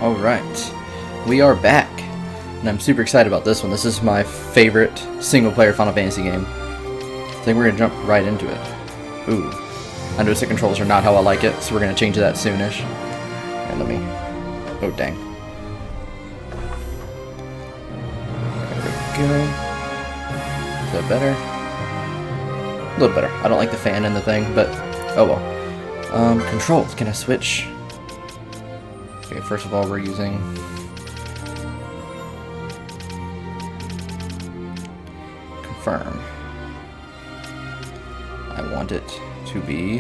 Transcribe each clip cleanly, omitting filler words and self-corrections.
Alright, we are back, and I'm super excited about this one. This is my favorite single-player Final Fantasy game. I think we're going to jump right into it. Ooh, I noticed the controls are not how I like it, so we're going to change that soonish. And let me... oh, dang. There we go. Is that better? A little better. I don't like the fan in the thing, but oh well. Controls. Can I switch? Okay, first of all, we're using confirm. I want it to be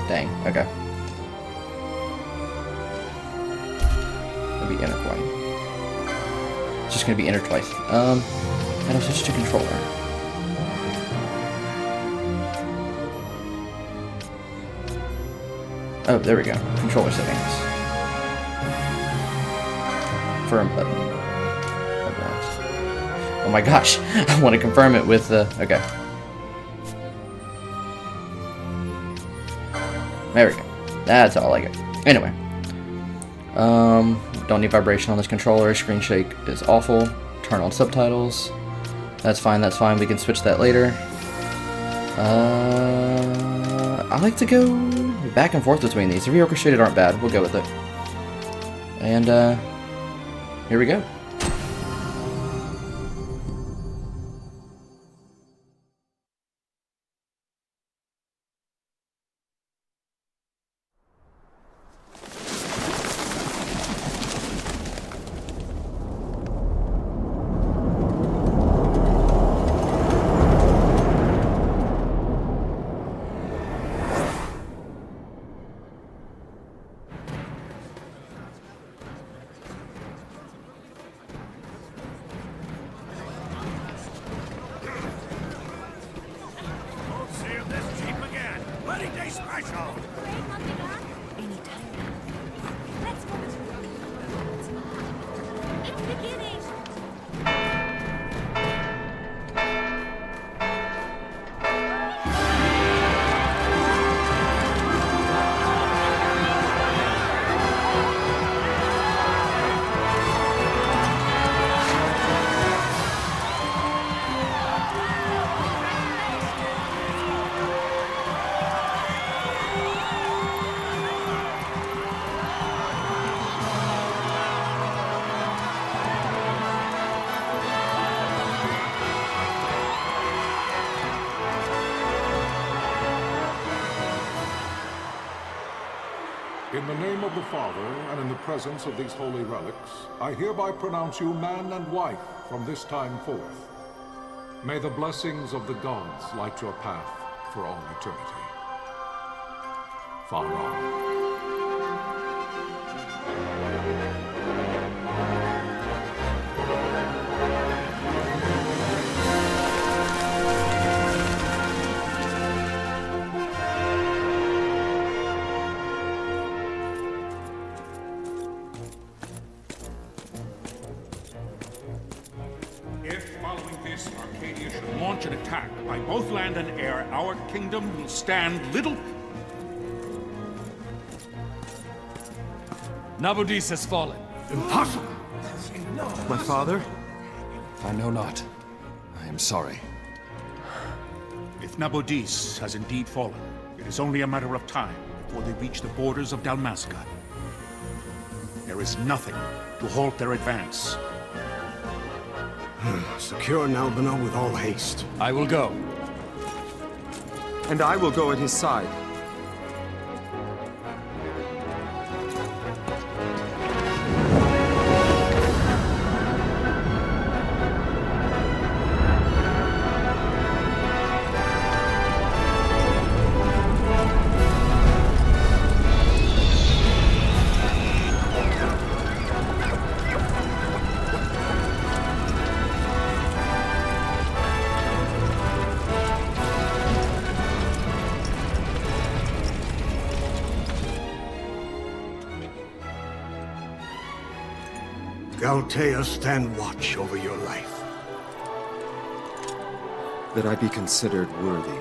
dang, okay. It'll be intercoin. It's just gonna be enter twice. And I'll switch to controller. Oh, there we go. Controller settings. Firm button. Oh my gosh. I want to confirm it with the... okay. There we go. That's all I get. Anyway. Don't need vibration on this controller. Screen shake is awful. Turn on subtitles. That's fine, that's fine. We can switch that later. I like to go back and forth between these. The reorchestrated aren't bad. We'll go with it. And, here we go. In the name of the Father, and in the presence of these holy relics, I hereby pronounce you man and wife from this time forth. May the blessings of the gods light your path for all eternity. Far on. Arcadia should launch an attack by both land and air, our kingdom will stand little... Nabudis has fallen. Impossible! My father? I know not. I am sorry. If Nabudis has indeed fallen, it is only a matter of time before they reach the borders of Dalmasca. There is nothing to halt their advance. Secure Nalbina with all haste. I will go. And I will go at his side. Galtea, stand watch over your life. that I be considered worthy.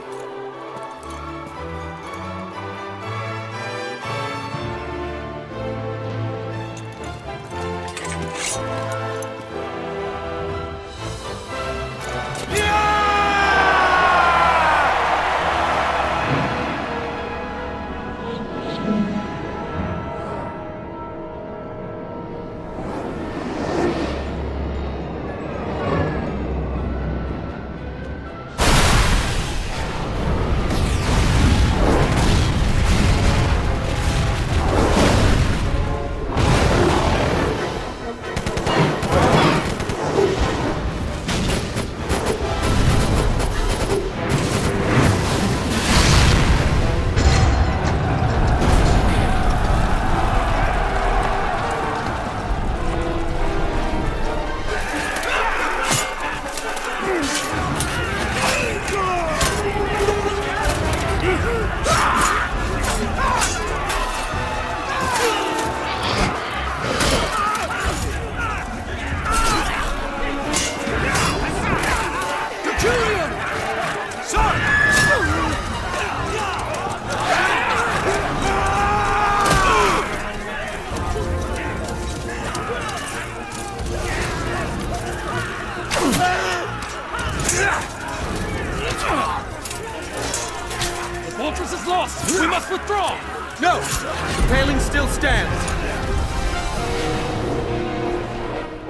The fortress is lost! We must withdraw! No! The paling still stands!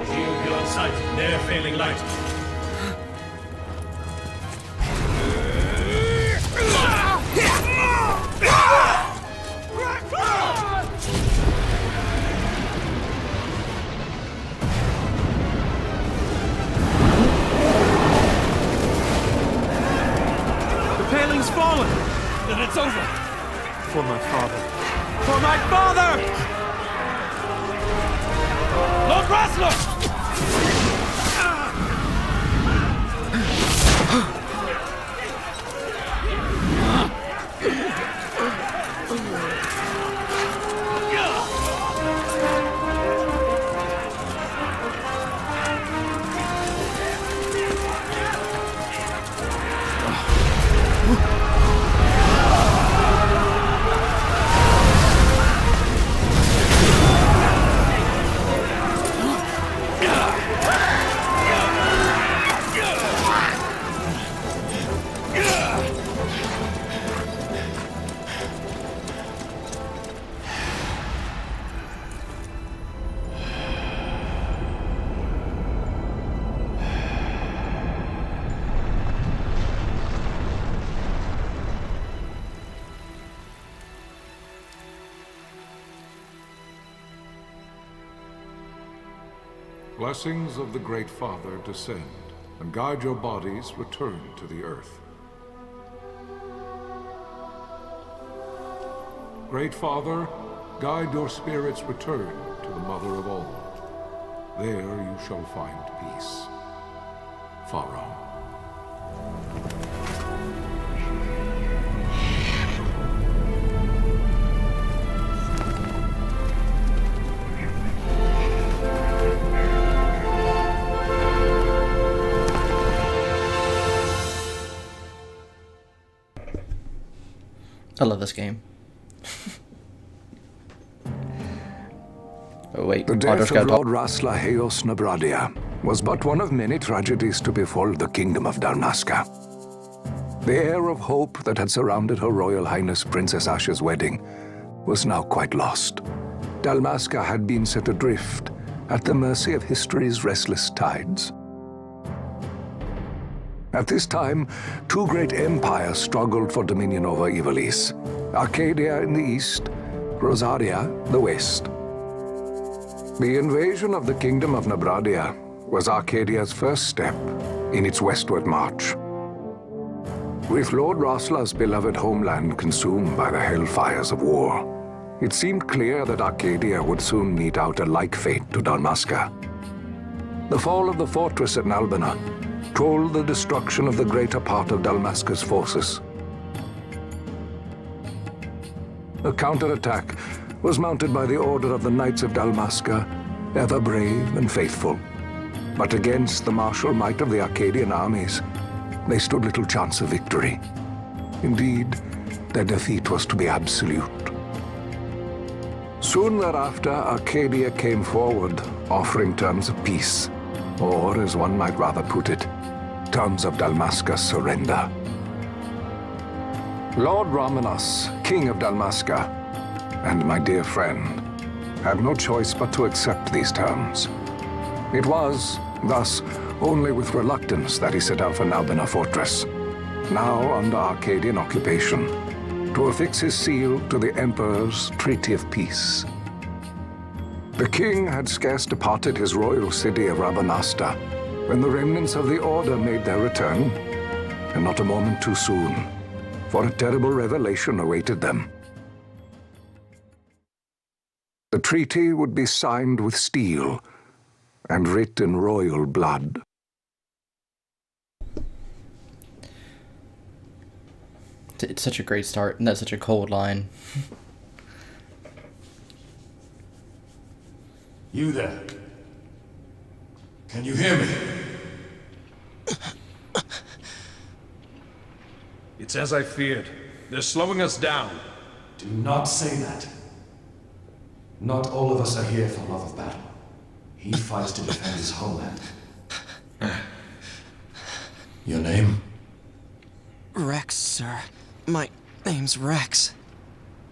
Shield beyond sight, ne'er failing light. The paling's fallen! Then it's over! For my father. For my father! Lord Rasler! Blessings of the Great Father descend, and guide your bodies return to the earth. Great Father, guide your spirits return to the Mother of all. There you shall find peace. Pharaoh. I love this game. Oh wait, The I death just of gotta talk. Lord Rasla Heos Nabradia was but one of many tragedies to befall the kingdom of Dalmasca. The air of hope that had surrounded Her Royal Highness Princess Asha's wedding was now quite lost. Dalmasca had been set adrift at the mercy of history's restless tides. At this time, two great empires struggled for dominion over Ivalice: Arcadia in the east, Rosaria the west. The invasion of the Kingdom of Nabradia was Arcadia's first step in its westward march. With Lord Rasla's beloved homeland consumed by the hellfires of war, it seemed clear that Arcadia would soon mete out a like fate to Dalmasca. The fall of the fortress at Nalbina told the destruction of the greater part of Dalmasca's forces. A counterattack was mounted by the order of the Knights of Dalmasca, ever brave and faithful. But against the martial might of the Arcadian armies, they stood little chance of victory. Indeed, their defeat was to be absolute. Soon thereafter, Arcadia came forward, offering terms of peace, or, as one might rather put it, terms of Dalmasca's surrender. Lord Romanos, King of Dalmasca, and my dear friend, had no choice but to accept these terms. It was, thus, only with reluctance that he set out for Nalbina Fortress, now under Arcadian occupation, to affix his seal to the Emperor's Treaty of Peace. The king had scarce departed his royal city of Rabanasta when the remnants of the Order made their return, and not a moment too soon, for a terrible revelation awaited them. The treaty would be signed with steel and writ in royal blood. It's such a great start, and that's such a cold line. You there? Can you hear me? It's as I feared. They're slowing us down. Do not say that. Not all of us are here for love of battle. He fights to defend his homeland. Your name? Rex, sir. My name's Rex.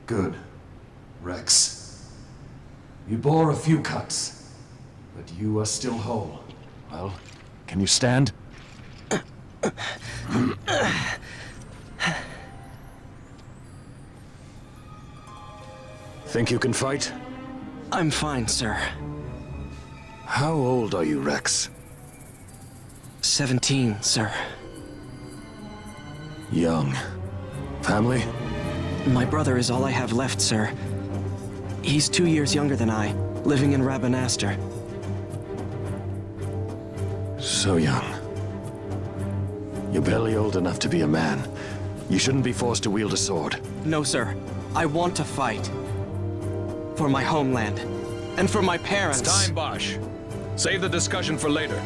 Good. Rex. You bore a few cuts, but you are still whole. Well, can you stand? Think you can fight? I'm fine, sir. How old are you, Rex? 17, sir. Young. Family? My brother is all I have left, sir. He's 2 years younger than I, living in Rabanastre. So young. You're barely old enough to be a man. You shouldn't be forced to wield a sword. No, sir. I want to fight. For my homeland. And for my parents. It's time, Bosch. Save the discussion for later.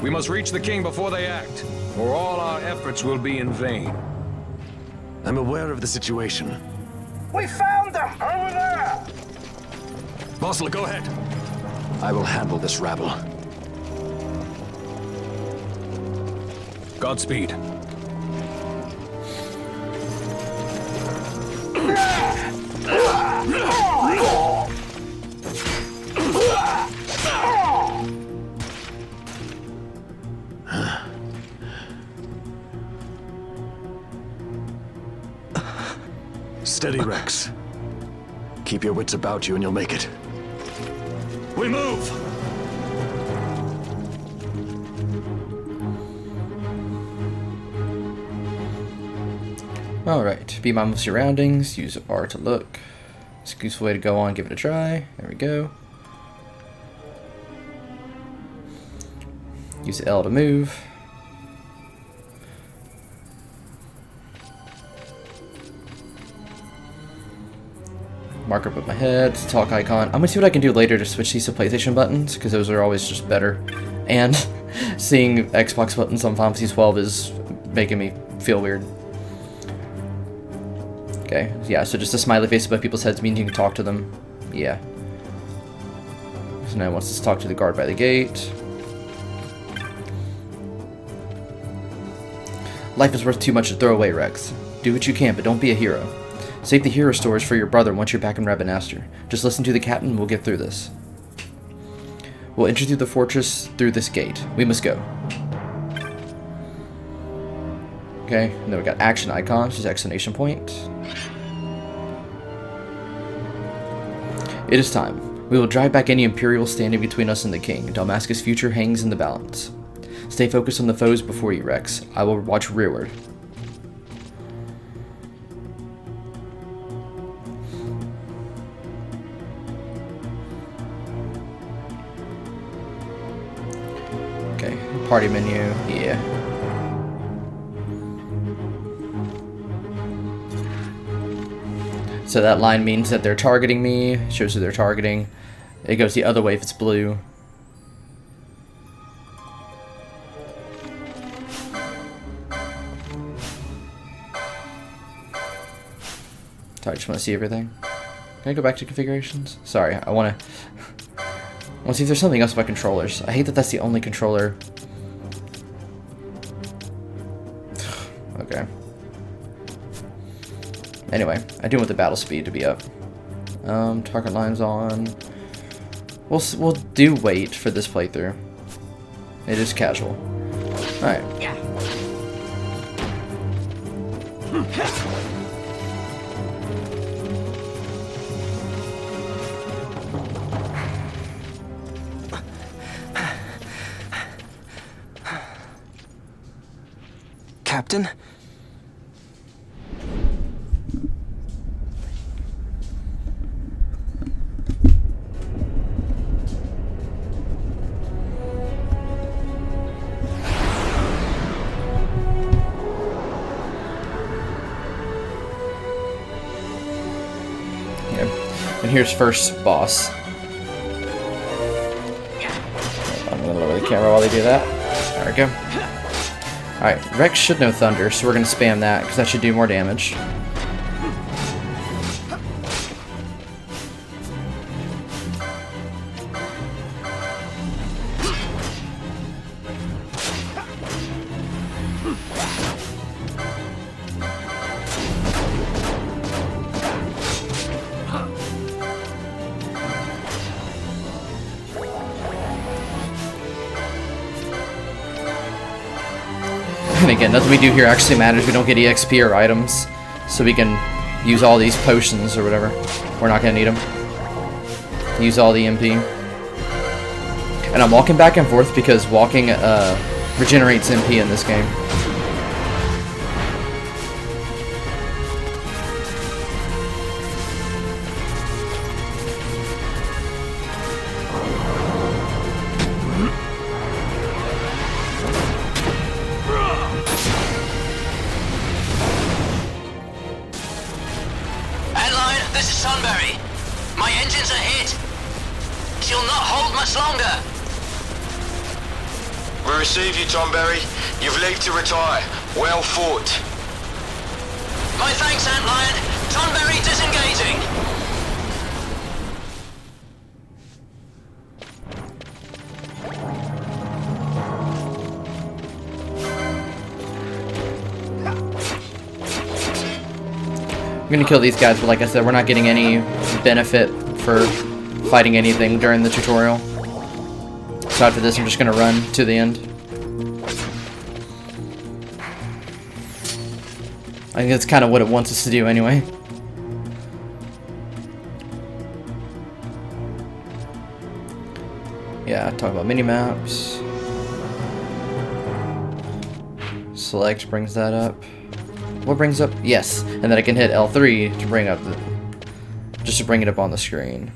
We must reach the king before they act, or all our efforts will be in vain. I'm aware of the situation. We found them! Over there! Bossel, go ahead. I will handle this rabble. Godspeed. Steady, Rex. Keep your wits about you and you'll make it. We move! Alright, be mindful of surroundings, use R to look. It's a useful way to go on, give it a try. There we go. Use L to move. Marker above my head, talk icon. I'm gonna see what I can do later to switch these to PlayStation buttons, because those are always just better. And seeing Xbox buttons on Final Fantasy 12 is making me feel weird. Okay, yeah, so just a smiley face above people's heads means you can talk to them. Yeah. So now it wants us to talk to the guard by the gate. Life is worth too much to throw away, Rex. Do what you can, but don't be a hero. Save the hero stores for your brother once you're back in Rabanastre. Just listen to the captain and we'll get through this. We'll enter through the fortress through this gate. We must go. Okay, and then we got action icons, just exclamation point. It is time. We will drive back any Imperials standing between us and the king. Dalmasca's future hangs in the balance. Stay focused on the foes before you, Rex. I will watch rearward. Okay, party menu, yeah. So that line means that they're targeting me, shows who they're targeting. It goes the other way if it's blue. I just want to see everything. Can I go back to configurations? Sorry, I want to see if there's something else about controllers. I hate that that's the only controller. Okay. Anyway, I do want the battle speed to be up. Target lines on. We'll do wait for this playthrough. It is casual. All right. Captain? And here's first boss. I'm gonna lower the camera while they do that. There we go. Alright, Rex should know Thunder, so we're gonna spam that, because that should do more damage. And again, nothing we do here actually matters. We don't get EXP or items, so we can use all these potions or whatever. We're not going to need them. Use all the MP. And I'm walking back and forth because walking regenerates MP in this game. My engines are hit. She'll not hold much longer. We receive you, Tonberry. You've leave to retire. Well fought. My thanks, Antlion. Tonberry disengaging. I'm gonna kill these guys, but like I said, we're not getting any benefit for fighting anything during the tutorial. So after this, I'm just gonna run to the end. I think that's kind of what it wants us to do anyway. Yeah, talk about mini-maps. Select brings that up. What brings up? Yes, and then I can hit L3 to bring up just to bring it up on the screen.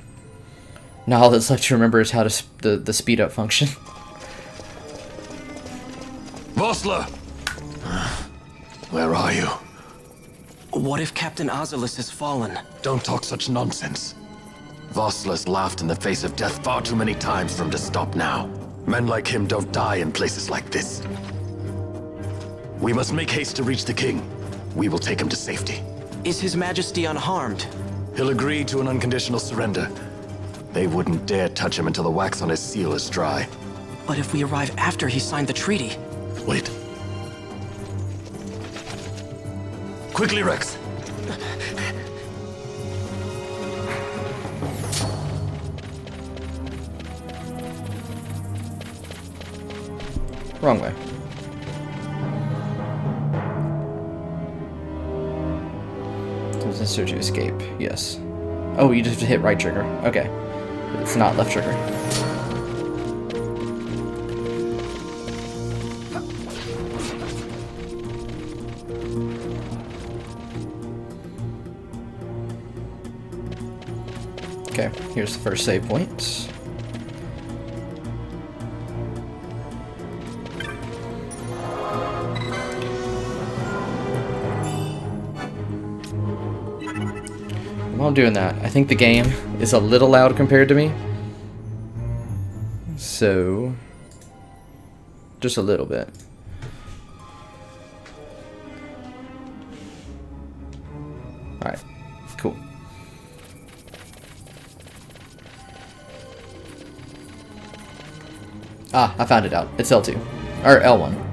Now all that's left to remember is how to the speed up function. Vossler! Where are you? What if Captain Azulis has fallen? Don't talk such nonsense. Vossler's laughed in the face of death far too many times for him to stop now. Men like him don't die in places like this. We must make haste to reach the king. We will take him to safety. Is His Majesty unharmed? He'll agree to an unconditional surrender. They wouldn't dare touch him until the wax on his seal is dry. But if we arrive after he signed the treaty... Wait. Quickly, Rex! Wrong way. Does this serve to escape? Yes. Oh, you just have to hit right trigger. Okay. It's not left trigger. Okay, here's the first save point. While I'm doing that, I think the game is a little loud compared to me. So, just a little bit. Alright, cool. Ah, I found it out. It's L2. Or L1.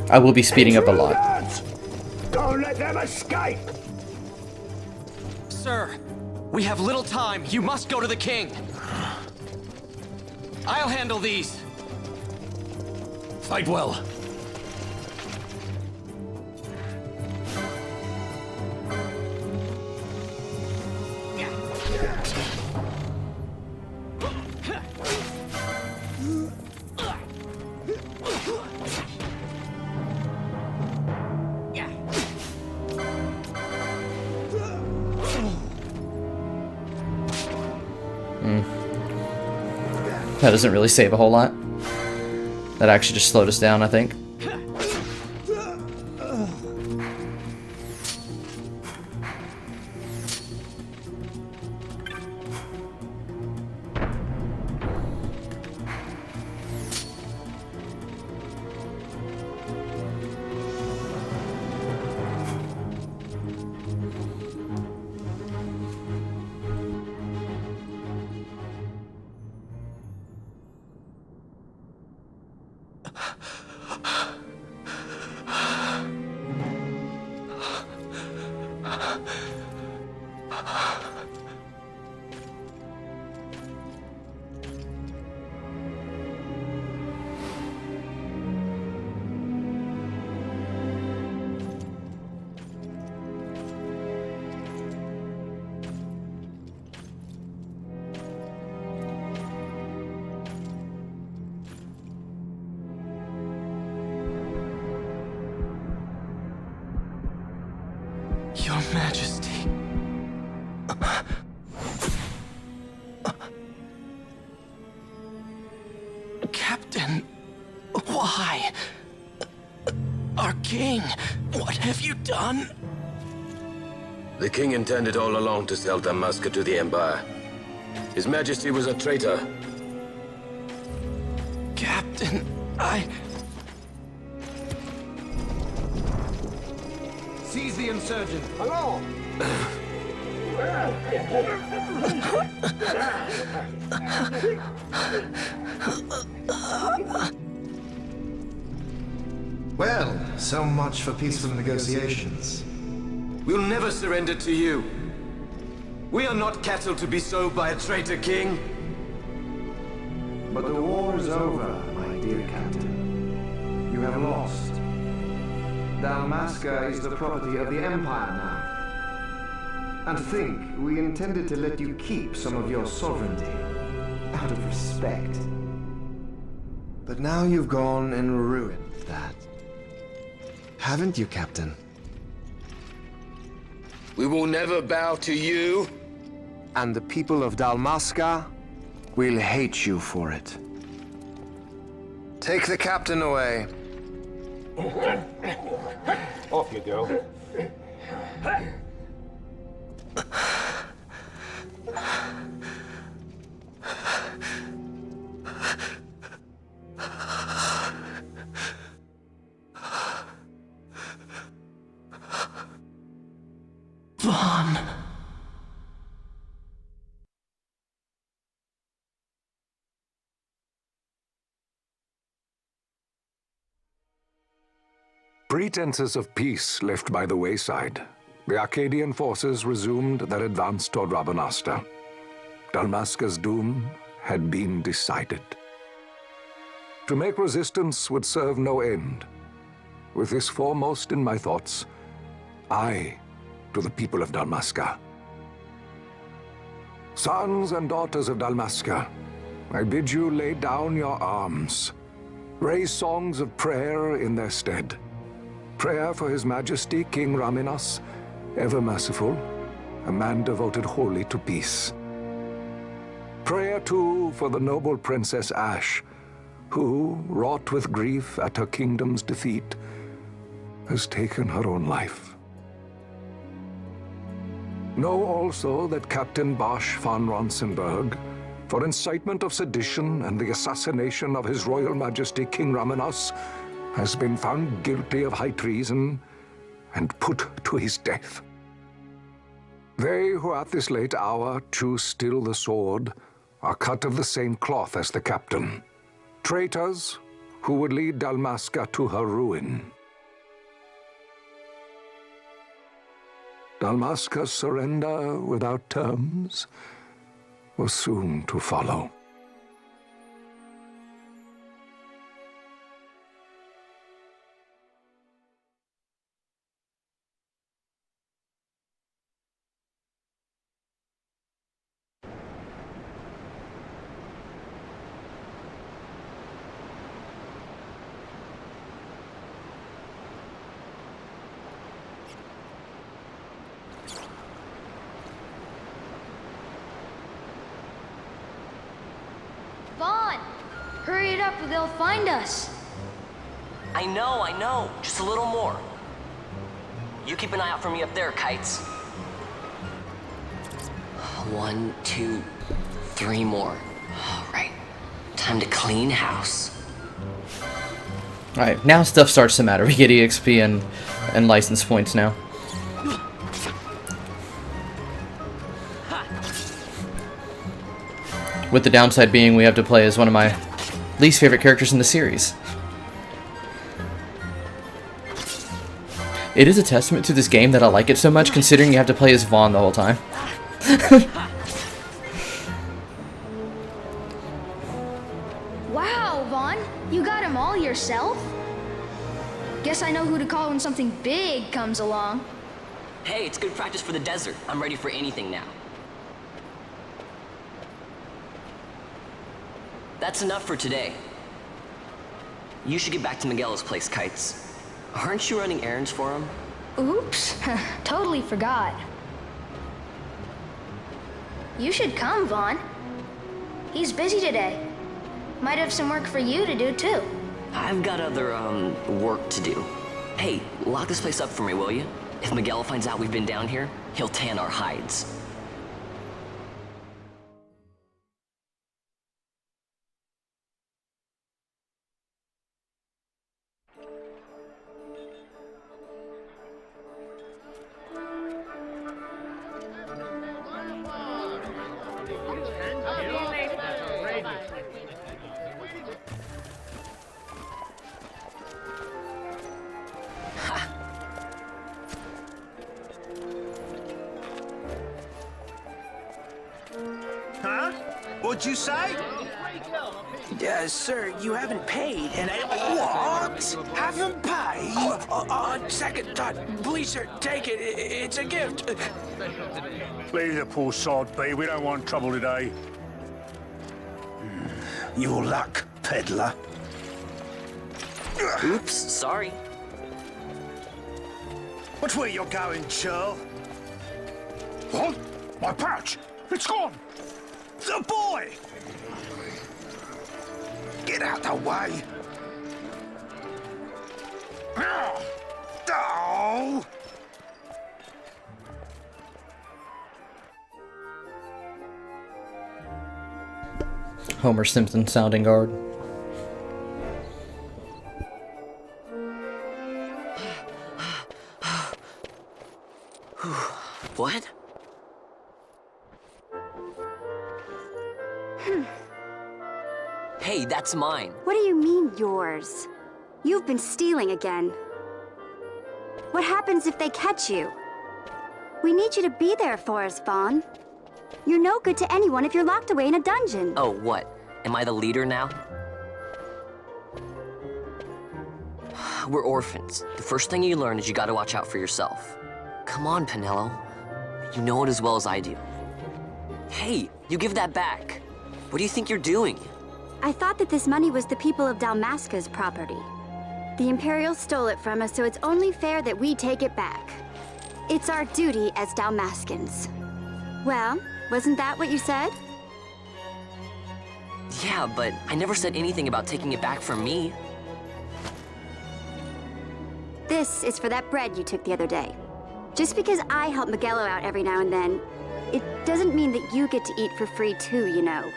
I will be speeding up a lot. Don't let them escape! Sir, we have little time. You must go to the king. I'll handle these. Fight well. That doesn't really save a whole lot. That actually just slowed us down, I think. Your Majesty. Captain, why? Our king, what have you done? The king intended all along to sell Damaska to the Empire. His Majesty was a traitor. Captain, Seize the insurgent! Hello! Well, so much for peaceful negotiations. We'll never surrender to you. We are not cattle to be sold by a traitor king. But the war is over, my dear Captain. You have lost. Dalmasca is the property of the Empire now. And to think, we intended to let you keep some of your sovereignty, out of respect. But now you've gone and ruined that. Haven't you, Captain? We will never bow to you. And the people of Dalmasca will hate you for it. Take the captain away. Off you go. Vaughn. Pretenses of peace left by the wayside, the Arcadian forces resumed their advance toward Rabanasta. Dalmasca's doom had been decided. To make resistance would serve no end. With this foremost in my thoughts, I to the people of Dalmasca. Sons and daughters of Dalmasca, I bid you lay down your arms. Raise songs of prayer in their stead. Prayer for His Majesty King Raminas, ever merciful, a man devoted wholly to peace. Prayer, too, for the noble Princess Ash, who, wrought with grief at her kingdom's defeat, has taken her own life. Know also that Captain Bosch von Ronsenberg, for incitement of sedition and the assassination of His Royal Majesty King Raminas, has been found guilty of high treason and put to his death. They who at this late hour choose still the sword are cut of the same cloth as the captain. Traitors who would lead Dalmasca to her ruin. Dalmasca's surrender without terms was soon to follow. Vaughn! Hurry it up or they'll find us. I know. Just a little more. You keep an eye out for me up there, Kites. 1, 2, 3 more. All right. Time to clean house. Alright, now stuff starts to matter. We get EXP and license points now. With the downside being we have to play as one of my least favorite characters in the series. It is a testament to this game that I like it so much, considering you have to play as Vaughn the whole time. Wow, Vaughn! You got him all yourself? Guess I know who to call when something big comes along. Hey, it's good practice for the desert. I'm ready for anything now. That's enough for today. You should get back to Miguel's place, Kites. Aren't you running errands for him? Oops, totally forgot. You should come, Vaughn. He's busy today. Might have some work for you to do, too. I've got other, work to do. Hey, lock this place up for me, will you? If Miguel finds out we've been down here, he'll tan our hides. Huh? What'd you say? Sir, you haven't paid, and What? Haven't paid? On second thought, please, sir, take it. It's a gift. Leave the poor sod be. We don't want trouble today. Your luck, peddler. Oops, sorry. Watch where you're going, churl. What? My pouch! It's gone! The boy! Get out the way! Oh! Homer Simpson sounding guard. What? Hey, that's mine. What do you mean, yours? You've been stealing again. What happens if they catch you? We need you to be there for us, Vaughn. You're no good to anyone if you're locked away in a dungeon. Oh, what? Am I the leader now? We're orphans. The first thing you learn is you gotta watch out for yourself. Come on, Pinello. You know it as well as I do. Hey, you give that back. What do you think you're doing? I thought that this money was the people of Dalmasca's property. The Imperials stole it from us, so it's only fair that we take it back. It's our duty as Dalmascans. Well, wasn't that what you said? Yeah, but I never said anything about taking it back from me. This is for that bread you took the other day. Just because I help Miguelo out every now and then, it doesn't mean that you get to eat for free too, you know.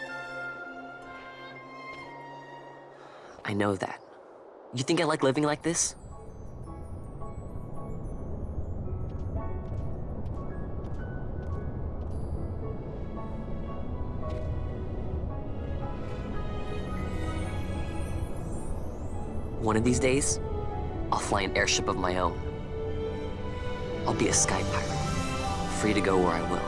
I know that. You think I like living like this? One of these days, I'll fly an airship of my own. I'll be a sky pirate, free to go where I will.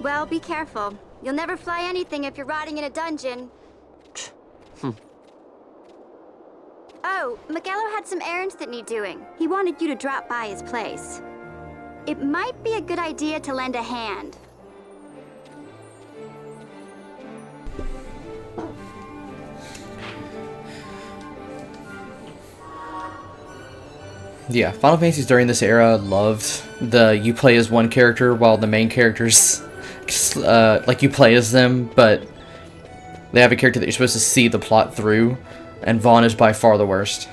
Well, be careful. You'll never fly anything if you're rotting in a dungeon. Oh, Miguelo had some errands that need doing. He wanted you to drop by his place. It might be a good idea to lend a hand. Yeah, Final Fantasies during this era loved the you play as one character while the main characters, like you play as them, but they have a character that you're supposed to see the plot through, and Vaughn is by far the worst.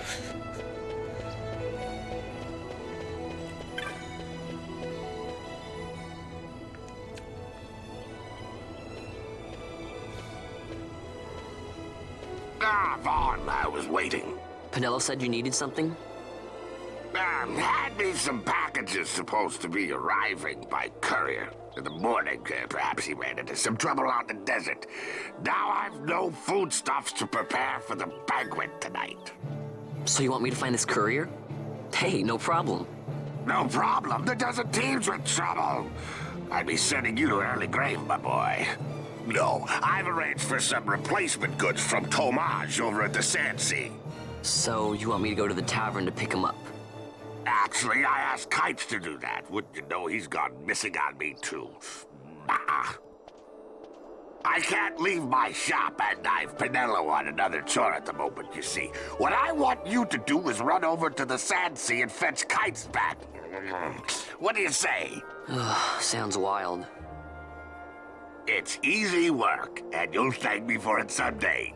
Ah, Vaughn, I was waiting. Penelo said you needed something? Had me some packages supposed to be arriving by courier. In the morning, perhaps he ran into some trouble out in the desert. Now I've no foodstuffs to prepare for the banquet tonight. So you want me to find this courier? Hey, no problem. No problem. The desert teems with trouble. I'd be sending you to early grave, my boy. No, I've arranged for some replacement goods from Tomage over at the Sand Sea. So you want me to go to the tavern to pick him up? Actually, I asked Kites to do that. Wouldn't you know he's gone missing on me, too? Nah. I can't leave my shop, and I've Penelo on another chore at the moment, you see. What I want you to do is run over to the Sand Sea and fetch Kites back. What do you say? Sounds wild. It's easy work, and you'll thank me for it someday.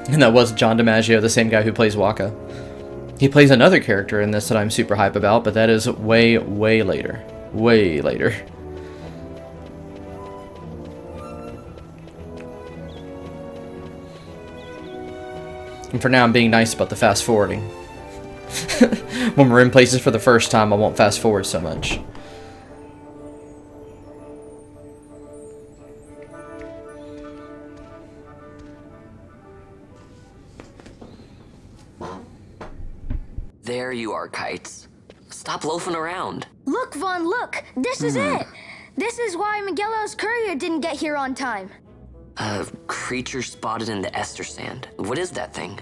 And that was John DiMaggio, the same guy who plays Waka. He plays another character in this that I'm super hype about, but that is way, way later. Way later. And for now, I'm being nice about the fast forwarding. When we're in places for the first time, I won't fast forward so much. There you are, Kites. Stop loafing around. Look, Vaughn, look! This is it! This is why Miguelo's courier didn't get here on time. A creature spotted in the Ester Sand. What is that thing?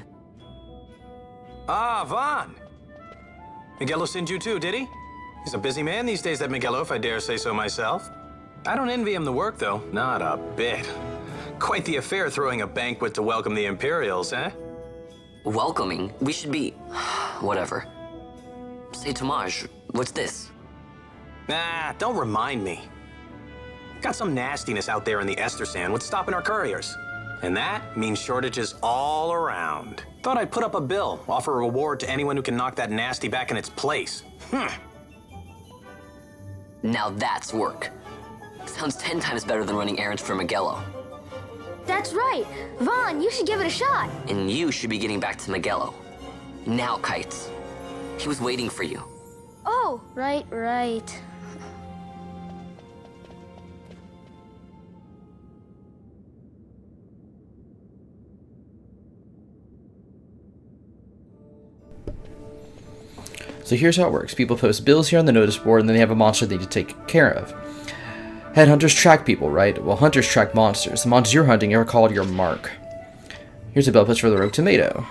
Ah, Vaughn! Miguelo sent you too, did he? He's a busy man these days, that Miguelo, if I dare say so myself. I don't envy him the work, though. Not a bit. Quite the affair throwing a banquet to welcome the Imperials, eh? Welcoming? We should be... whatever. Say, Tomage, what's this? Nah, don't remind me. Got some nastiness out there in the Ester Sand. What's stopping our couriers? And that means shortages all around. Thought I'd put up a bill, offer a reward to anyone who can knock that nasty back in its place. Now that's work. Sounds 10 times better than running errands for Miguelo. That's right. Vaughn, you should give it a shot. And you should be getting back to Miguelo. Now, Kites. He was waiting for you. Oh, right. So here's how it works. People post bills here on the notice board, and then they have a monster they need to take care of. Headhunters track people, right? Well, hunters track monsters. The monsters you're hunting are called your mark. Here's a bill post for the rogue tomato.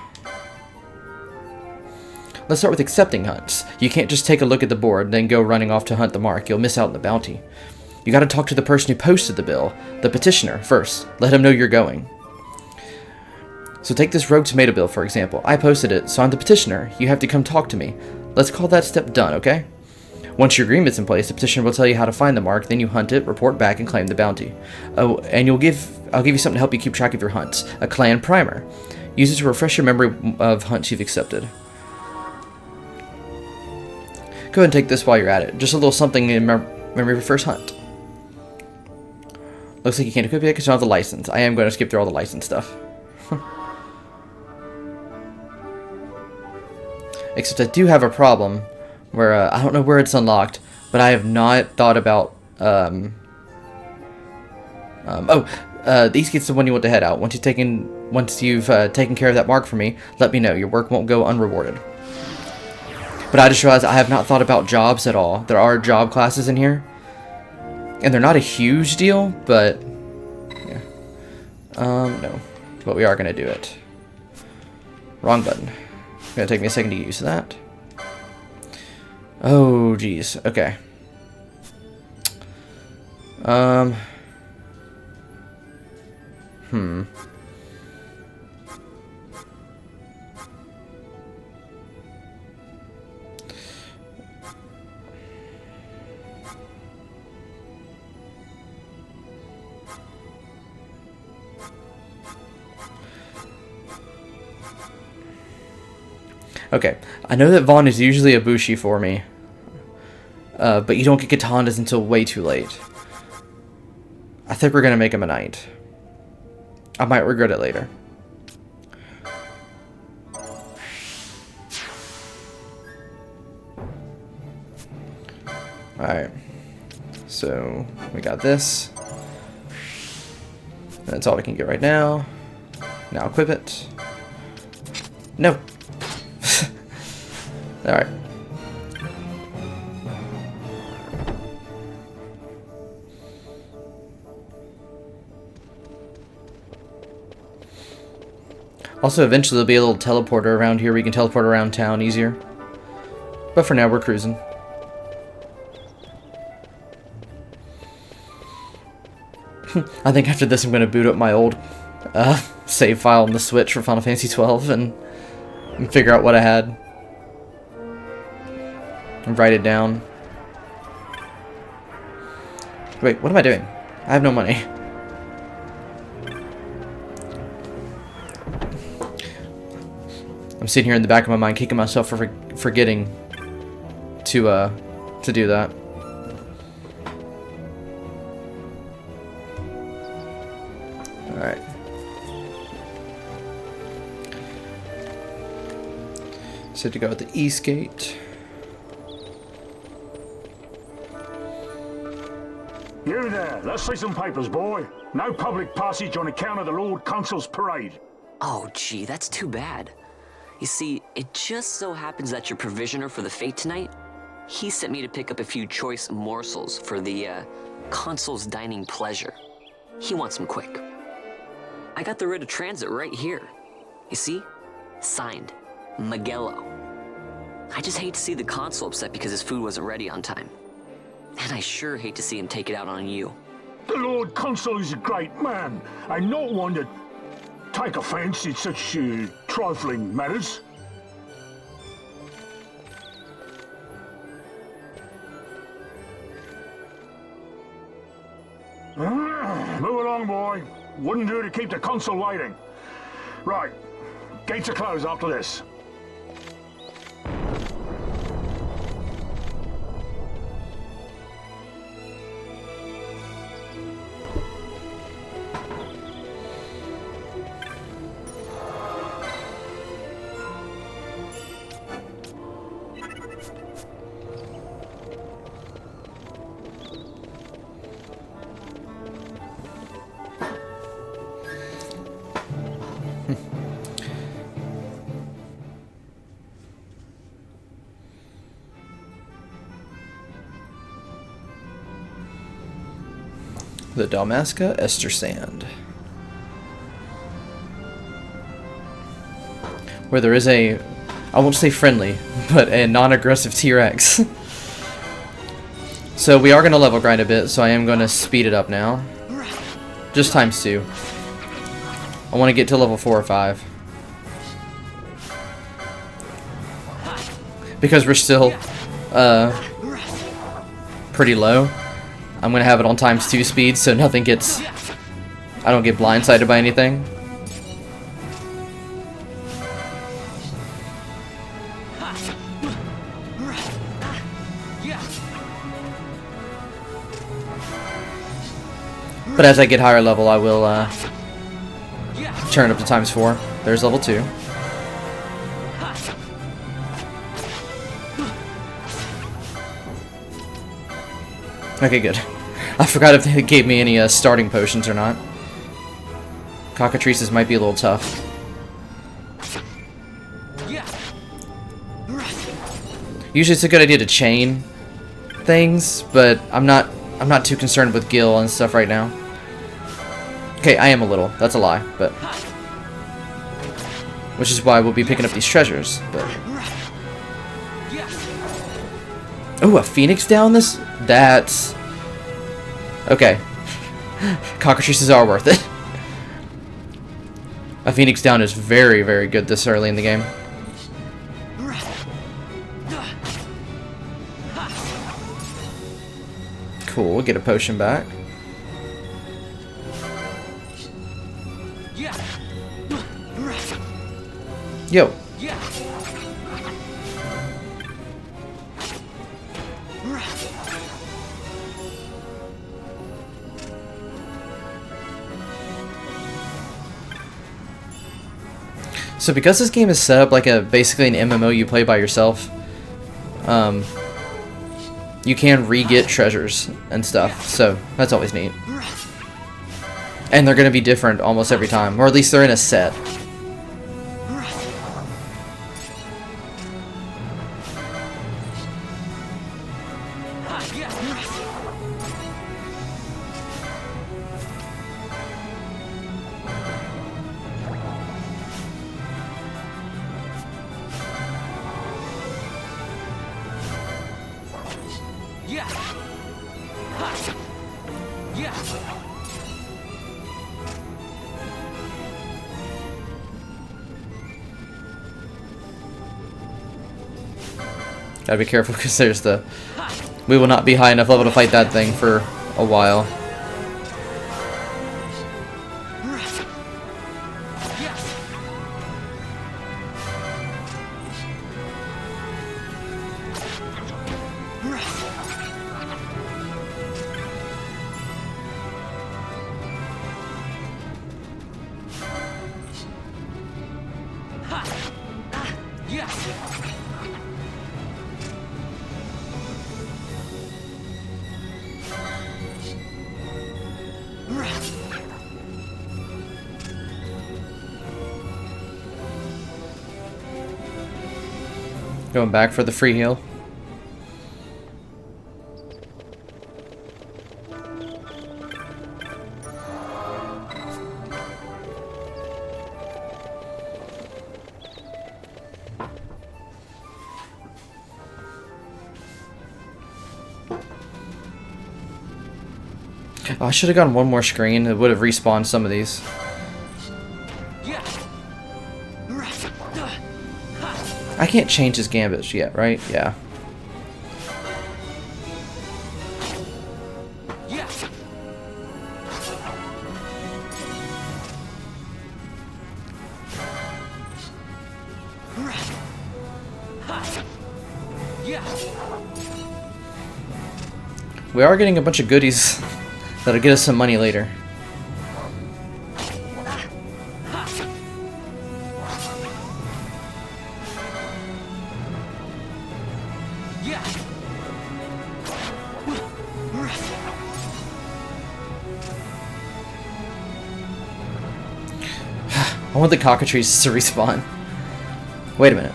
Let's start with accepting hunts. You can't just take a look at the board and then go running off to hunt the mark. You'll miss out on the bounty. You gotta talk to the person who posted the bill, the petitioner, first. Let him know you're going. So take this rogue tomato bill, for example. I posted it, so I'm the petitioner. You have to come talk to me. Let's call that step done, okay? Once your agreement's in place, the petitioner will tell you how to find the mark, then you hunt it, report back, and claim the bounty. Oh, and I'll give you something to help you keep track of your hunts. A clan primer. Use it to refresh your memory of hunts you've accepted. Go ahead and take this while you're at it. Just a little something in memory of your first hunt. Looks like you can't equip it because you don't have the license. I am going to skip through all the license stuff. Except I do have a problem where I don't know where it's unlocked, but I have not thought about the Eastgate's the one you want to head out. Once you've taken care of that mark for me, let me know. Your work won't go unrewarded. But I just realized I have not thought about jobs at all. There are job classes in here, and they're not a huge deal, but yeah. No, but we are gonna do it. Wrong button. It's gonna take me a second to get used to that. Oh, geez. Okay. Okay, I know that Vaughn is usually a Bushi for me, but you don't get Katandas until way too late. I think we're gonna make him a knight. I might regret it later. Alright, so we got this. That's all we can get right now. Now equip it. No! Alright. Also, eventually there'll be a little teleporter around here where you can teleport around town easier. But for now, we're cruising. I think after this I'm going to boot up my old save file on the Switch for Final Fantasy XII and figure out what I had. And write it down. Wait, what am I doing? I have no money. I'm sitting here in the back of my mind kicking myself for forgetting to do that. Alright. So to go with the Eastgate. You there, let's see some papers, boy. No public passage on account of the Lord Consul's parade. Oh, gee, that's too bad. You see, it just so happens that your provisioner for the fete tonight, he sent me to pick up a few choice morsels for the, Consul's dining pleasure. He wants them quick. I got the writ of transit right here. You see? Signed, Magello. I just hate to see the Consul upset because his food wasn't ready on time. And I sure hate to see him take it out on you. The Lord Consul is a great man, and not one to take offense in such trifling matters. Move along, boy. Wouldn't do to keep the Consul waiting. Right, gates are closed after this. The Dalmasca Ester Sand, where there is a, I won't say friendly, but a non-aggressive T-Rex. So we are going to level grind a bit, so I am going to speed it up now. Just ×2. I want to get to level 4 or 5. Because we're still pretty low. I'm going to have it on ×2 speed so nothing gets, I don't get blindsided by anything. But as I get higher level, I will turn up to ×4. There's level 2. Okay, good. I forgot if they gave me any starting potions or not. Cockatrices might be a little tough. Usually it's a good idea to chain things, but I'm not too concerned with Gil and stuff right now. Okay, I am a little. That's a lie, but which is why we'll be picking up these treasures. But oh, a phoenix down this? That's okay. Cockatrices are worth it. A phoenix down is very, very good this early in the game. Cool, we'll get a potion back. Yo. So because this game is set up like basically an MMO you play by yourself, you can re-get treasures and stuff, so that's always neat. And they're going to be different almost every time, or at least they're in a set. Gotta be careful because there's we will not be high enough level to fight that thing for a while. Going back for the free heal. Oh, I should have gone one more screen. It would have respawned some of these. I can't change his gambits yet, right? Yeah. We are getting a bunch of goodies that'll get us some money later. I want the cockatrices to respawn. Wait a minute.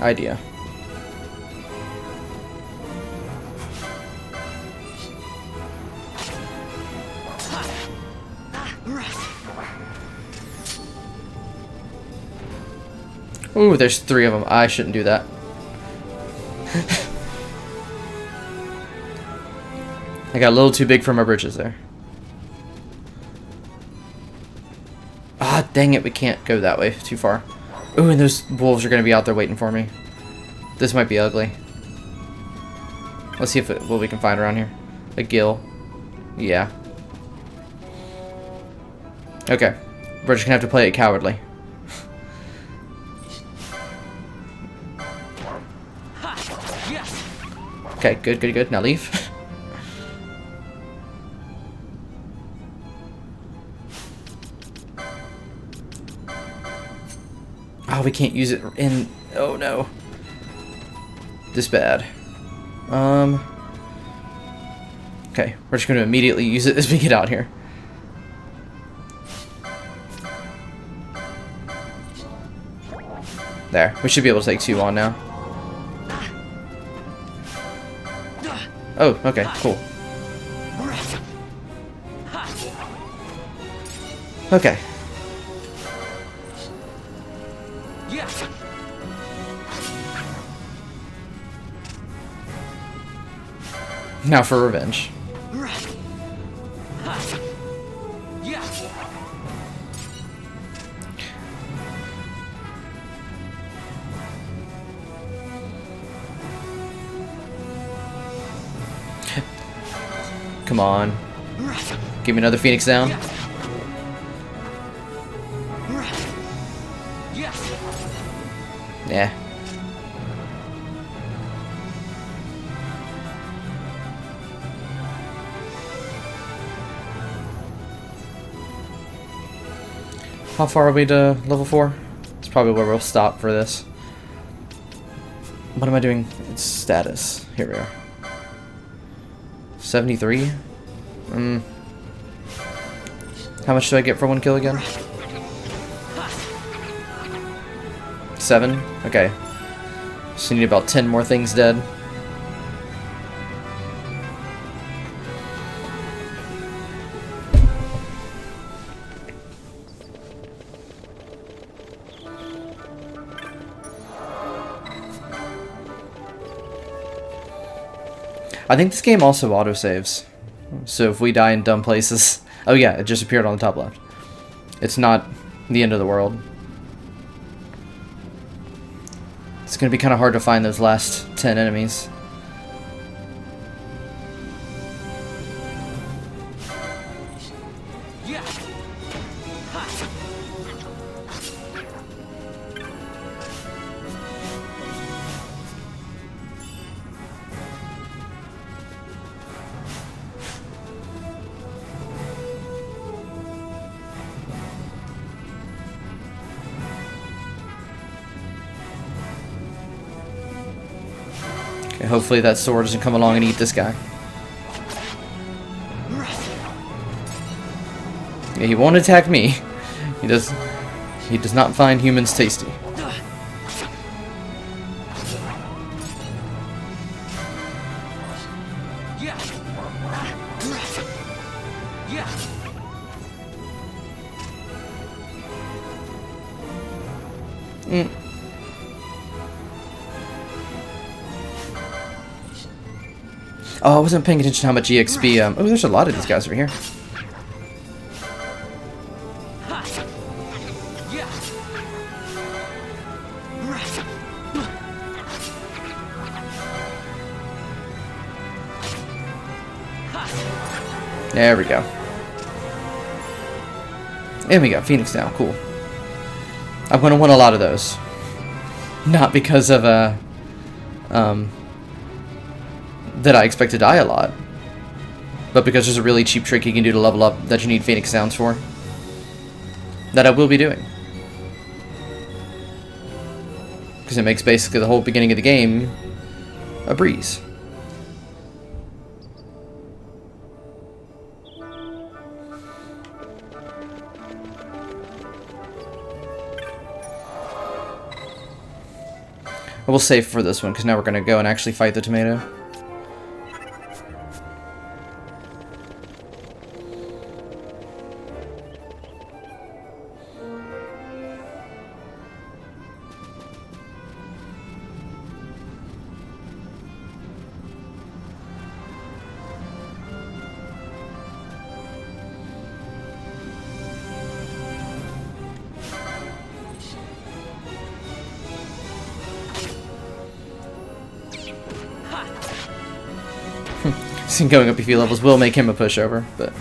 Idea. Ooh, there's 3 of them. I shouldn't do that. I got a little too big for my britches there. Ah, dang it, we can't go that way too far. Ooh, and those wolves are going to be out there waiting for me. This might be ugly. Let's see what we can find around here. A gill. Yeah. Okay. We're just going to have to play it cowardly. Okay, good, good, good. Now leave. Oh, we can't use it in... Oh, no. this bad. Okay, we're just going to immediately use it as we get out here. There, we should be able to take 2 on now. Oh, okay, cool. Okay. Now for revenge. Come on. Give me another Phoenix down. Yeah. How far are we to level 4? It's probably where we'll stop for this. What am I doing? It's status. Here we are. 73? How much do I get for 1 kill again? 7? Okay. Just need about 10 more things dead. I think this game also autosaves. So if we die in dumb places... Oh yeah, it just appeared on the top left. It's not the end of the world. It's going to be kind of hard to find those last 10 enemies. Okay, hopefully that sword doesn't come along and eat this guy. Yeah, he won't attack me. He does not find humans tasty. Oh, I wasn't paying attention to how much EXP, oh, there's a lot of these guys over here. There we go. And we got Phoenix now, cool. I'm gonna want a lot of those. Not because of, that I expect to die a lot, but because there's a really cheap trick you can do to level up that you need Phoenix Sounds for, that I will be doing. Because it makes basically the whole beginning of the game a breeze. We'll save for this one, because now we're going to go and actually fight the tomato. Going up a few levels will make him a pushover, but...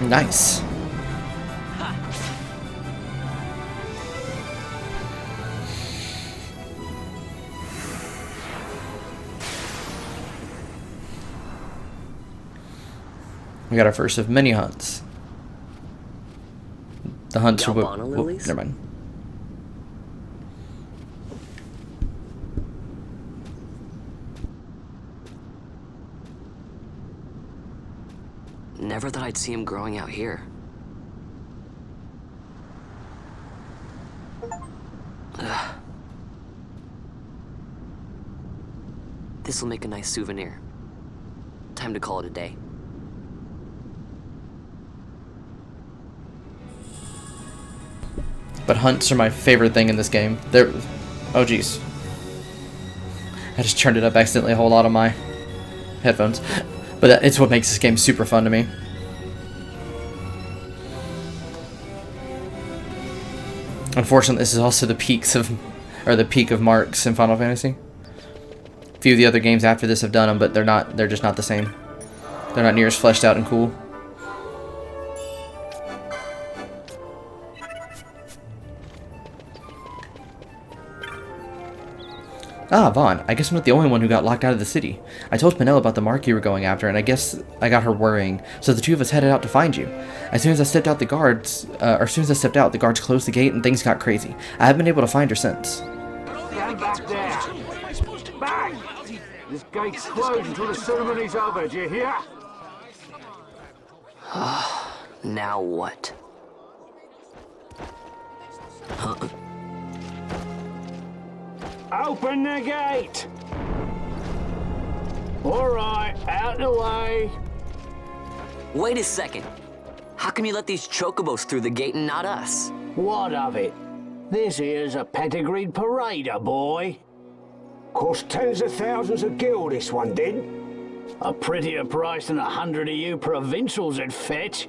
Nice. We got our first of many hunts. The hunts will... never mind. Never thought I'd see him growing out here. This'll make a nice souvenir. Time to call it a day. But hunts are my favorite thing in this game. They're... oh jeez. I just turned it up accidentally a whole lot on my headphones. But it's what makes this game super fun to me. Unfortunately, this is also the peaks of... or the peak of marks in Final Fantasy. A few of the other games after this have done them, but they're just not the same. They're not near as fleshed out and cool. Ah, Vaughn, I guess I'm not the only one who got locked out of the city. I told Penel about the mark you were going after, and I guess I got her worrying, so the two of us headed out to find you. As soon as I stepped out, the guards closed the gate and things got crazy. I haven't been able to find her since. Stand back there. Back! This gate's closed until the ceremony's over, do you hear? Now what? Huh? Open the gate! Alright, out the way. Wait a second. How come you let these chocobos through the gate and not us? What of it? This here's a pedigreed parader, boy. Cost tens of thousands of gil, this one did. A prettier price than 100 of you provincials would fetch.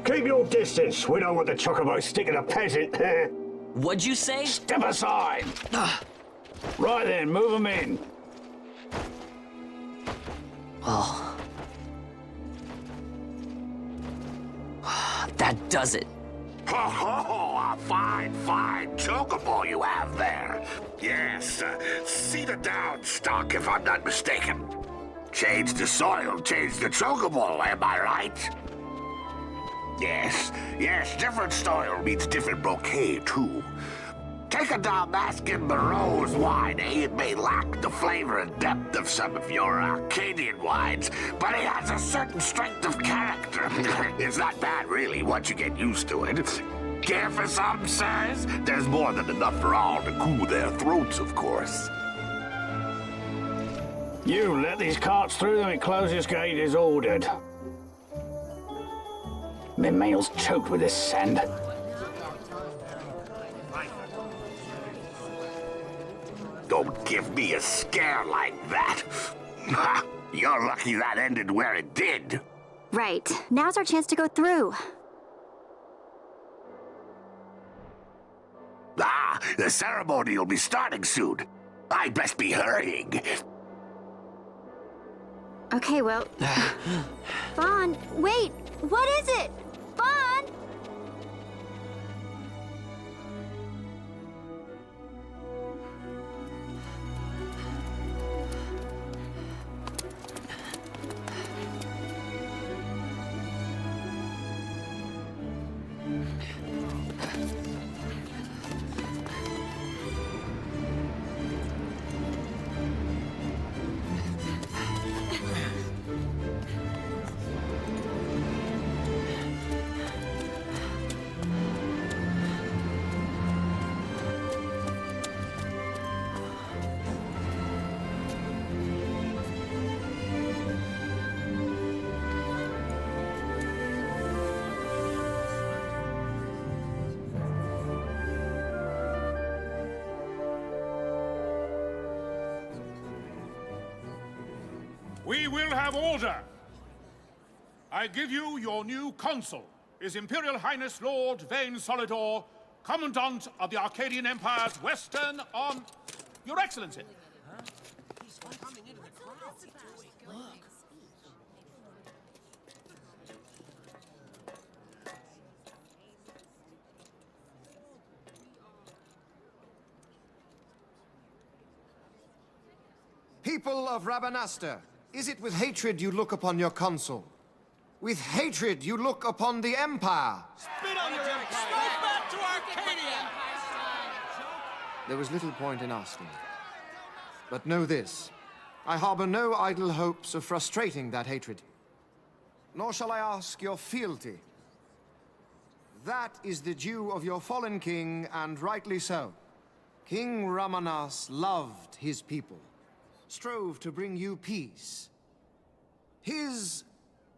Keep your distance. We don't want the chocobos sticking a peasant. What'd you say? Step aside. Right then, move them in. Oh. That does it. Oh, a fine chocobo you have there. Yes, cedar down stock if I'm not mistaken. Change the soil, change the chocobo, am I right? Yes, different soil means different bouquet, too. Take a Dalmascan Barrow's wine, eh? It may lack the flavor and depth of some of your Arcadian wines, but it has a certain strength of character. It's not bad, really, once you get used to it. Care for some, sirs? There's more than enough for all to cool their throats, of course. You let these carts through when closest gate is ordered. My mail's choked with this sand. Don't give me a scare like that. You're lucky that ended where it did. Right. Now's our chance to go through. The ceremony will be starting soon. I'd best be hurrying. Okay, well... Vaughn, wait! What is it? Vaughn! We will have order. I give you your new consul, His Imperial Highness Lord Vane Solidor, Commandant of the Arcadian Empire's Western on... Your Excellency. People of Rabanastre, is it with hatred you look upon your consul? With hatred you look upon the Empire? Spit on your empire! Straight back to Arcadia! There was little point in asking. But know this, I harbor no idle hopes of frustrating that hatred. Nor shall I ask your fealty. That is the due of your fallen king, and rightly so. King Ramanas loved his people, strove to bring you peace. His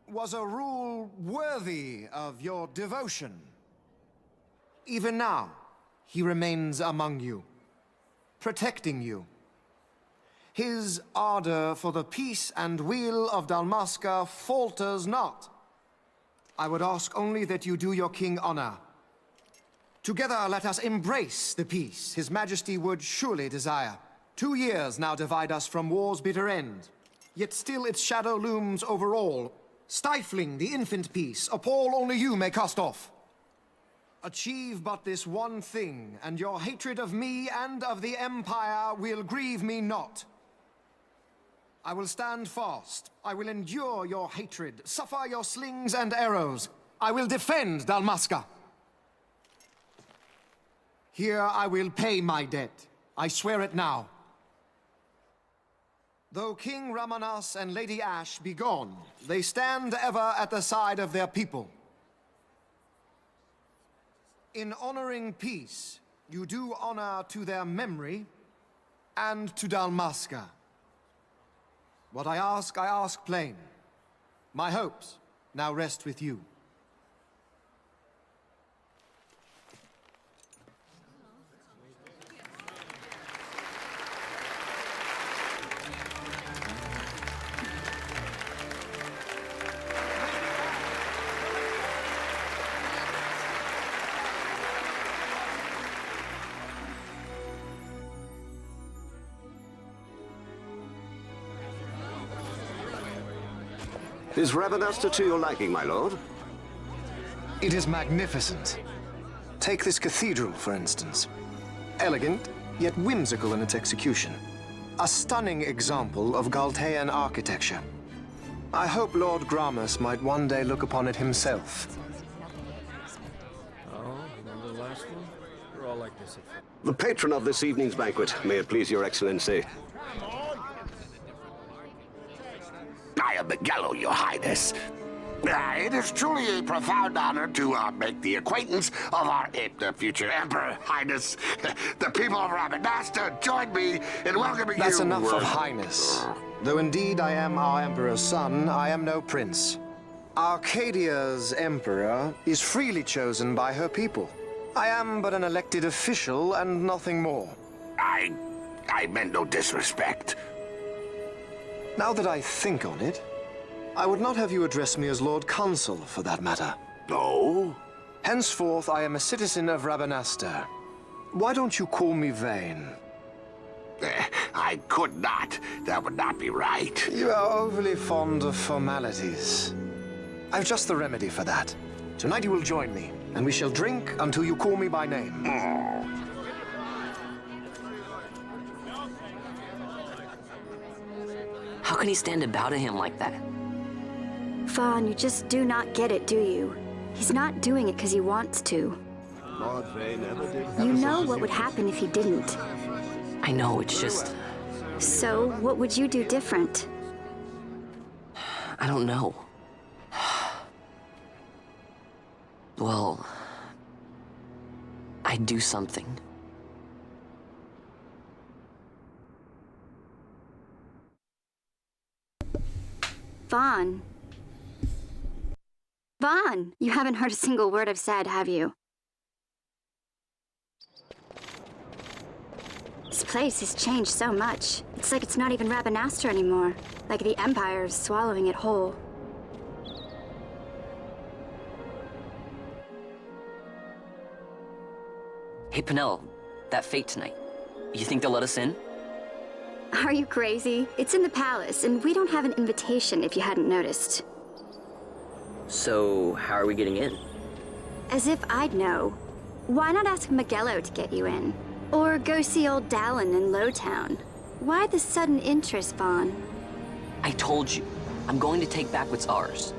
was a rule worthy of your devotion. Even now, he remains among you, protecting you. His ardor for the peace and weal of Dalmasca falters not. I would ask only that you do your king honor. Together let us embrace the peace His Majesty would surely desire. 2 years now divide us from war's bitter end, yet still its shadow looms over all, stifling the infant peace a pall only you may cast off. Achieve but this one thing, and your hatred of me and of the Empire will grieve me not. I will stand fast. I will endure your hatred, suffer your slings and arrows. I will defend Dalmasca. Here I will pay my debt. I swear it now. Though King Ramanas and Lady Ash be gone, they stand ever at the side of their people. In honoring peace, you do honor to their memory and to Dalmasca. What I ask plain. My hopes now rest with you. Is Rabanastre to your liking, my lord? It is magnificent. Take this cathedral, for instance. Elegant, yet whimsical in its execution. A stunning example of Galtean architecture. I hope Lord Gramus might one day look upon it himself. Oh, remember the last one? We're all like this. The patron of this evening's banquet, may it please your excellency. I am Miguelo, your highness. It is truly a profound honor to make the acquaintance of our future emperor, highness. The people of Rabanastre join me in welcoming you. That's enough of highness. Though indeed I am our emperor's son, I am no prince. Arcadia's emperor is freely chosen by her people. I am but an elected official and nothing more. I meant no disrespect. Now that I think on it, I would not have you address me as Lord Consul, for that matter. No? Henceforth, I am a citizen of Rabanastre. Why don't you call me Vane? I could not. That would not be right. You are overly fond of formalities. I've just the remedy for that. Tonight you will join me, and we shall drink until you call me by name. How can he stand about to him like that? Fawn, you just do not get it, do you? He's not doing it because he wants to. Lord Vane never did. You know what would happen if he didn't. I know, it's just... So, what would you do different? I don't know. Well... I'd do something. Vaughn. Vaughn! You haven't heard a single word I've said, have you? This place has changed so much. It's like it's not even Rabanastre anymore. Like the Empire is swallowing it whole. Hey, Penel, that fete tonight. You think they'll let us in? Are you crazy? It's in the palace, and we don't have an invitation if you hadn't noticed. So, how are we getting in? As if I'd know. Why not ask Miguelo to get you in? Or go see old Dallin in Lowtown? Why the sudden interest, Vaughn? I told you, I'm going to take back what's ours.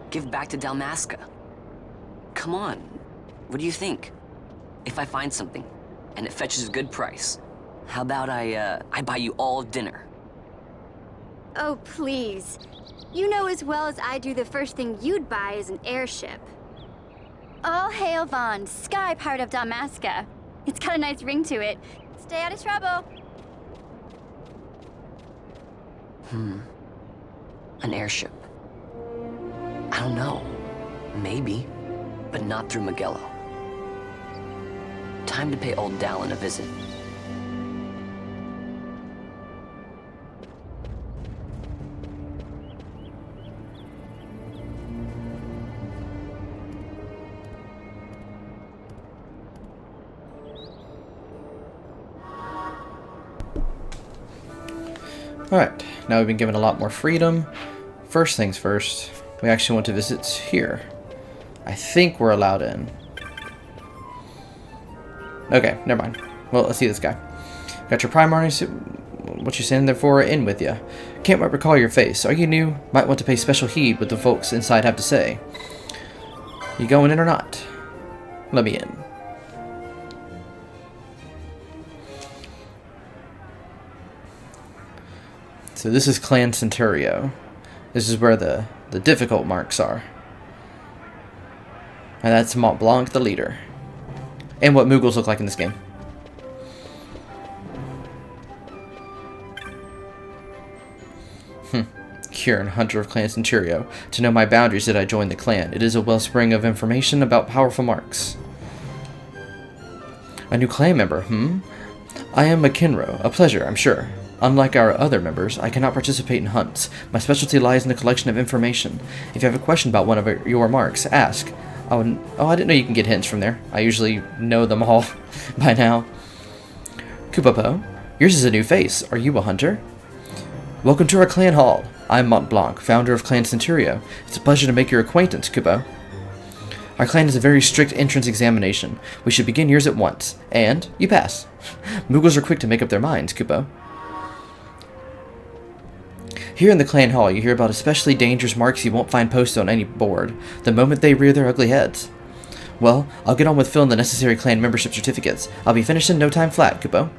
Give back to Dalmasca. Come on, what do you think? If I find something, and it fetches a good price, how about I buy you all dinner? Oh, please. You know as well as I do the first thing you'd buy is an airship. All hail Vaughn, sky part of Dalmasca. It's got a nice ring to it. Stay out of trouble. An airship. I don't know. Maybe, but not through Magello. Time to pay old Dallin a visit. Alright, now we've been given a lot more freedom. First things first, we actually want to visit here. I think we're allowed in. Okay, never mind. Well, let's see this guy. Got your primaries. What you standing there for? In with ya. Can't quite recall your face. Are you new? Might want to pay special heed what the folks inside have to say. You going in or not? Let me in. So this is Clan Centurio. This is where the difficult marks are. And that's Mont Blanc, the leader. And what Moogles look like in this game. Kieran, Hunter of Clan Centurio. To know my boundaries did I join the clan. It is a wellspring of information about powerful marks. A new clan member, I am McKinrow. A pleasure, I'm sure. Unlike our other members, I cannot participate in hunts. My specialty lies in the collection of information. If you have a question about one of your marks, ask. Oh, I didn't know you can get hints from there. I usually know them all by now. Kupopo, yours is a new face. Are you a hunter? Welcome to our clan hall. I'm Mont Blanc, founder of Clan Centurio. It's a pleasure to make your acquaintance, Kupo. Our clan has a very strict entrance examination. We should begin yours at once. And you pass. Moogles are quick to make up their minds, Kupo. Here in the clan hall, you hear about especially dangerous marks you won't find posted on any board, the moment they rear their ugly heads. Well, I'll get on with filling the necessary clan membership certificates. I'll be finished in no time flat, Kupo.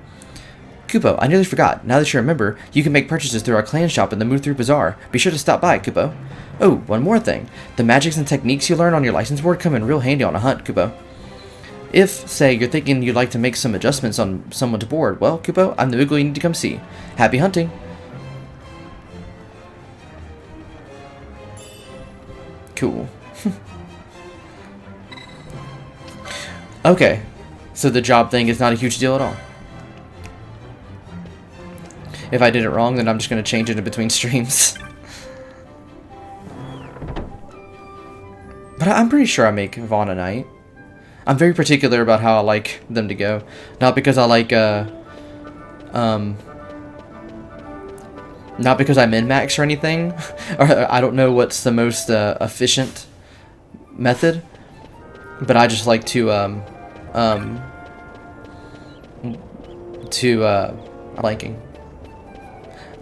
Kupo, I nearly forgot. Now that you're a member, you can make purchases through our clan shop in the Move Through Bazaar. Be sure to stop by, Kupo. Oh, one more thing. The magics and techniques you learn on your license board come in real handy on a hunt, Kupo. If, say, you're thinking you'd like to make some adjustments on someone's board, well, Kupo, I'm the Moogle you need to come see. Happy hunting! Cool. Okay, so the job thing is not a huge deal at all. If I did it wrong, then I'm just going to change it in between streams. But I'm pretty sure I make Vaughn a knight. I'm very particular about how I like them to go. Not because I like, not because I min-max or anything. Or I don't know what's the most efficient method. But I just like to, blanking.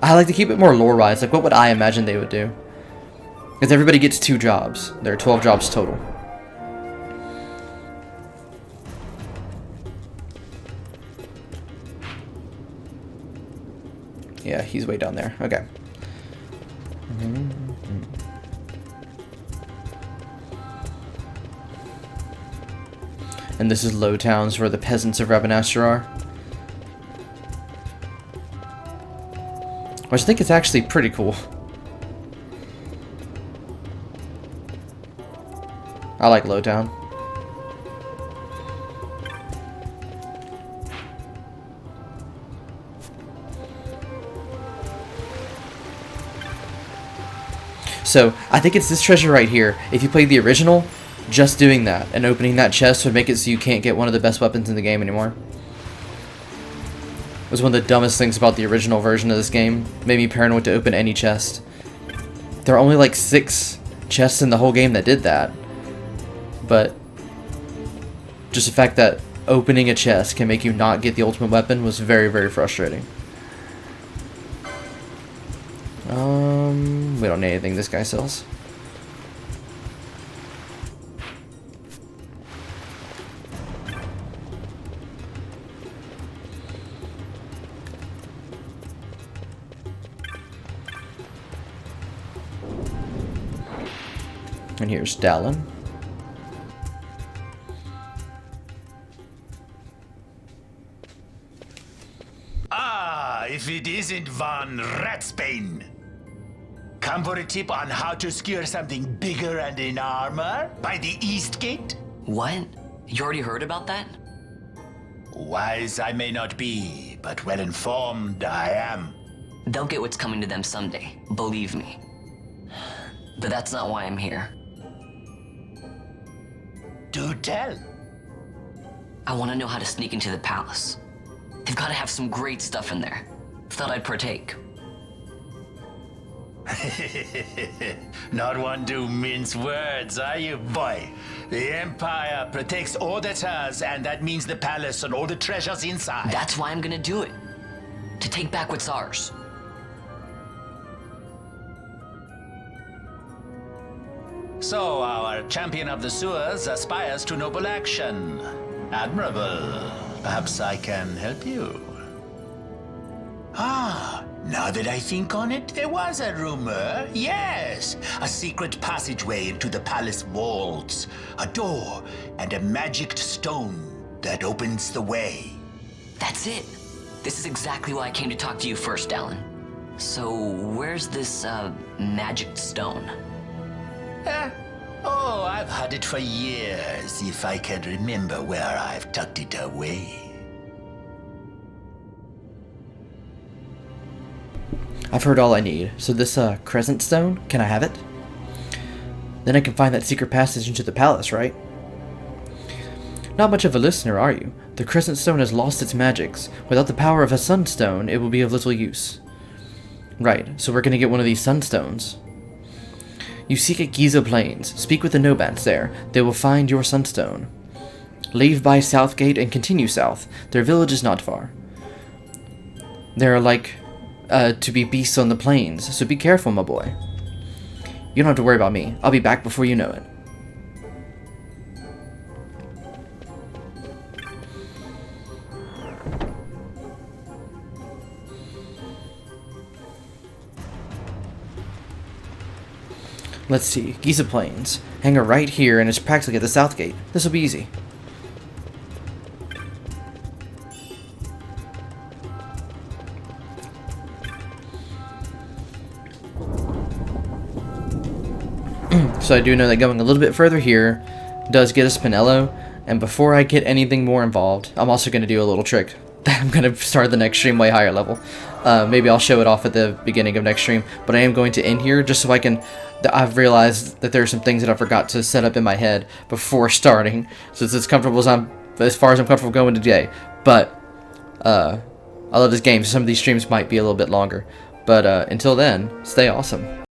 I like to keep it more lore-wise. Like, what would I imagine they would do? Because everybody gets 2 jobs. There are 12 jobs total. Yeah, he's way down there. Okay. And this is Low Towns, where the peasants of Rabanastre are. Which I think is actually pretty cool. I like Low Town. So, I think it's this treasure right here. If you play the original, just doing that and opening that chest would make it so you can't get one of the best weapons in the game anymore. It was one of the dumbest things about the original version of this game. It made me paranoid to open any chest. There are only like 6 chests in the whole game that did that. But just the fact that opening a chest can make you not get the ultimate weapon was very, very frustrating. We don't need anything this guy sells. And here's Dallin. Ah, if it isn't Von Ratsbane. Come for a tip on how to secure something bigger and in armor by the East Gate? What? You already heard about that? Wise I may not be, but well informed I am. They'll get what's coming to them someday, believe me. But that's not why I'm here. Do tell. I want to know how to sneak into the palace. They've got to have some great stuff in there. Thought I'd partake. Not one to mince words, are you, boy? The Empire protects all that's hers, and that means the palace and all the treasures inside. That's why I'm gonna do it. To take back what's ours. So, our champion of the sewers aspires to noble action. Admirable. Perhaps I can help you. Ah, now that I think on it, there was a rumor. Yes, a secret passageway into the palace vaults, a door, and a magicked stone that opens the way. That's it. This is exactly why I came to talk to you first, Dallin. So, where's this, magic stone? Oh, I've had it for years, if I can remember where I've tucked it away. I've heard all I need. So this, crescent stone, can I have it? Then I can find that secret passage into the palace, right? Not much of a listener, are you? The crescent stone has lost its magics. Without the power of a sunstone, it will be of little use. Right, so we're gonna get one of these sunstones. You seek at XII Plains. Speak with the Nobats there. They will find your sunstone. Leave by South Gate and continue south. Their village is not far. There are like to be beasts on the plains, so be careful, my boy. You don't have to worry about me. I'll be back before you know it. Let's see, XII Plains. Hangar right here, and it's practically at the South Gate. This will be easy. So I do know that going a little bit further here does get us Pinello, and before I get anything more involved, I'm also going to do a little trick. I'm going to start the next stream way higher level. Maybe I'll show it off at the beginning of next stream, but I am going to end here just so I can... I've realized that there are some things that I forgot to set up in my head before starting, so it's as comfortable as far as I'm comfortable going today. But I love this game, so some of these streams might be a little bit longer. But until then, stay awesome.